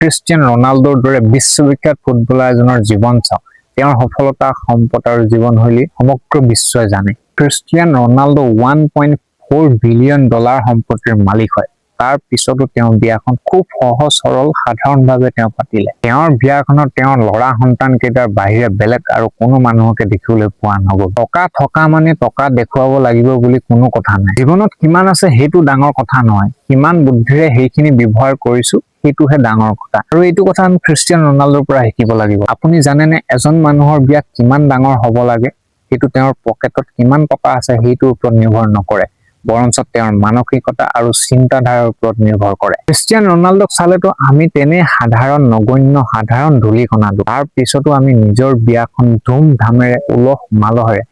Cristiano ৰনাল্ডোৰ দৰে বিশ্ববিখ্যাত footballer এজনৰ জীৱন চাওক। তেওঁৰ সফলতা, সম্পদ আৰু জীৱনশৈলী সমগ্ৰ বিশ্বই জানে। ক্ৰিষ্টিয়ানো ৰনাল্ডো $1.4 বিলিয়ন সম্পত্তিৰ মালিক হয়। তাৰ পিছতো তেওঁৰ বিয়াখন খুব সহজ সৰল সাধাৰণভাৱে তেওঁ পাতিলে। তেওঁৰ বিয়াখনত তেওঁৰ ল'ৰা সন্তান কেইটাৰ বাহিৰে বেলেগ আৰু কোনো মানুহকে দেখিবলৈ পোৱা নগ'ল। টকা থকা মানে টকা দেখুৱাব লাগিব বুলি কোনো কথা নাই। জীৱনত কিমান আছে সেইটো ডাঙৰ কথা নহয়, কিমান বুদ্ধিৰে সেইখিনি ব্যৱহাৰ কৰিছো সেইটোহে ডাঙৰ কথা। আৰু এইটো কথা আমি ক্ৰিষ্টিয়ানো ৰনাল্ডোৰ পৰা শিকিব লাগিব। আপুনি জানেনে এজন মানুহৰ বিয়া কিমান ডাঙৰ হ'ব লাগে সেইটো তেওঁৰ পকেটত কিমান টকা আছে সেইটোৰ ওপৰত নিৰ্ভৰ নকৰে, বৰঞ্চ তেওঁৰ মানসিকতা আৰু চিন্তাধাৰাৰ ওপৰত নিৰ্ভৰ কৰে। ক্ৰিষ্টিয়ানো ৰনাল্ডোক চালেতো আমি তেনে সাধাৰণ নগণ্য সাধাৰণ ধূলিকণাটো। তাৰ পিছতো আমি নিজৰ বিয়াখন ধুমধামেৰে উলহ মালহেৰে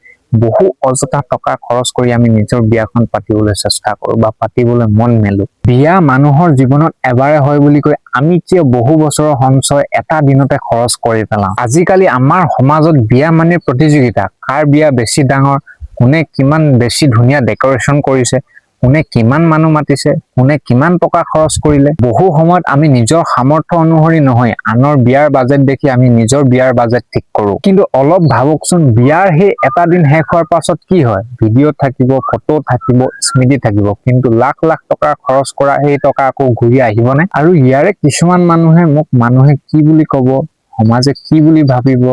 বহু অযথা টকা খৰচ কৰি আমি নিজৰ বিয়াখন পাতিবলৈ চেষ্টা কৰো বা পাতিবলৈ মন মেলো। বিয়া মানুহৰ জীৱনত এবাৰে হয় বুলি কৈ আমি কিয় বহু বছৰৰ সঞ্চয় এটা দিনতে খৰচ কৰি পেলাওঁ। আজিকালি আমাৰ সমাজত বিয়া মানে প্ৰতিযোগিতা, কাৰ বিয়া বেছি ডাঙৰ, কোনে কিমান বেছি ধুনীয়া ডেকৰেশ্যন কৰিছে, কোনে কিমান মানুহ মাতিছে, কোনে কিমান টকা খৰচ কৰিলে। বহু সময়ত আমি নিজৰ সামৰ্থ্য অনুসৰি নহয়, আনৰ বিয়াৰ বাজেট দেখি আমি নিজৰ বিয়াৰ বাজেট ঠিক কৰো। কিন্তু অলপ ভাবকচোন, বিয়াৰ সেই এটা দিন শেষ হোৱাৰ পাছত কি হয়? ভিডিঅ' থাকিব, ফটো থাকিব, স্মৃতি থাকিব, কিন্তু লাখ লাখ টকা খৰচ কৰা সেই টকা আকৌ ঘূৰি আহিবনে? আৰু ইয়াৰে কিছুমান মানুহে কি বুলি কব, সমাজে কি বুলি ভাবিব,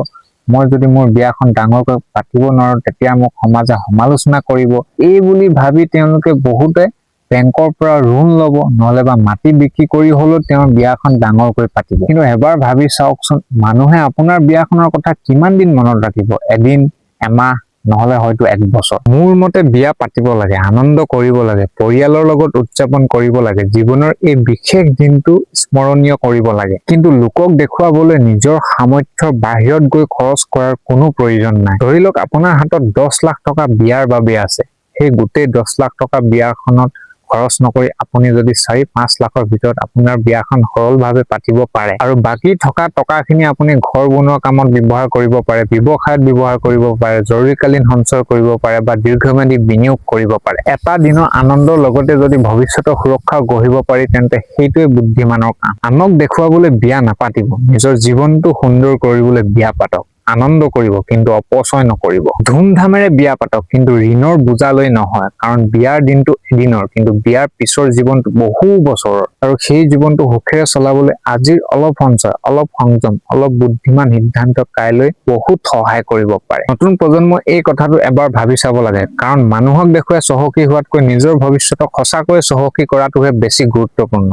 মই যদি মোৰ বিয়াখন ডাঙৰকৈ পাতিব নোৱাৰো তেতিয়া মোক সমাজে সমালোচনা কৰিব, এই বুলি ভাবি তেওঁলোকে বহুতে বেংকৰ পৰা ঋণ ল'ব, নহলে বা মাটি বিক্ৰী কৰি হলেও তেওঁৰ বিয়াখন ডাঙৰকৈ পাতিব। কিন্তু এবাৰ ভাবি চাওকচোন, মানুহে আপোনাৰ বিয়াখনৰ কথা কিমান দিন মনত ৰাখিব? এদিন, এমাহ, নহলে হয়তো 1 বছৰ। মোৰ মতে বিয়া পাতিব লাগে, আনন্দ কৰিব লাগে, পৰিয়ালৰ লগত উদযাপন কৰিব লাগে, জীৱনৰ এই বিশেষ দিনটো স্মৰণীয় কৰিব লাগে। কিন্তু লোকক দেখুৱাবলৈ নিজৰ সামৰ্থ্যৰ বাহিৰত গৈ খৰচ কৰাৰ কোনো প্ৰয়োজন নাই। ধৰি লওক আপোনাৰ হাতত 10 লাখ টকা বিয়াৰ বাবে আছে, সেই গোটেই 10 লাখ টকা বিয়াখনত খৰচ নকৰি আপুনি যদি 4-5 লাখৰ ভিতৰত আপোনাৰ বিয়াখন সৰলভাৱে পাতিব পাৰে আৰু বাকী থকা টকাখিনি আপুনি ঘৰ বনোৱা কামত ব্যৱহাৰ কৰিব পাৰে, ব্যৱসায়ত ব্যৱহাৰ কৰিব পাৰে, জৰুৰীকালীন সঞ্চয় কৰিব পাৰে বা দীৰ্ঘম্যাদী বিনিয়োগ কৰিব পাৰে। এটা দিনৰ আনন্দৰ লগতে যদি ভৱিষ্যতৰ সুৰক্ষা গঢ়িব পাৰি তেন্তে সেইটোৱে বুদ্ধিমানৰ কাম। আনক দেখুৱাবলৈ বিয়া নাপাতিব, নিজৰ জীৱনটো সুন্দৰ কৰিবলৈ বিয়া পাতক। আনন্দ কৰিব কিন্তু অপচয় নকৰিব। ধুমধামেৰে বিয়া পাতক কিন্তু ঋণৰ বোজা লৈ নহয়, কাৰণ বিয়াৰ দিনটো এদিনৰ, কিন্তু বিয়াৰ পিছৰ জীৱনটো বহু বছৰৰ। আৰু সেই জীৱনটো সুখেৰে চলাবলৈ আজিৰ অলপ সঞ্চয়, অলপ সংযম, অলপ বুদ্ধিমান সিদ্ধান্ত কাইলৈ বহুত সহায় কৰিব পাৰে। নতুন প্ৰজন্মই এই কথাটো এবাৰ ভাবি চাব লাগে, কাৰণ মানুহক দেখুৱাই চহকী হোৱাতকৈ নিজৰ ভৱিষ্যতক সঁচাকৈয়ে চহকী কৰাটোহে বেছি গুৰুত্বপূৰ্ণ।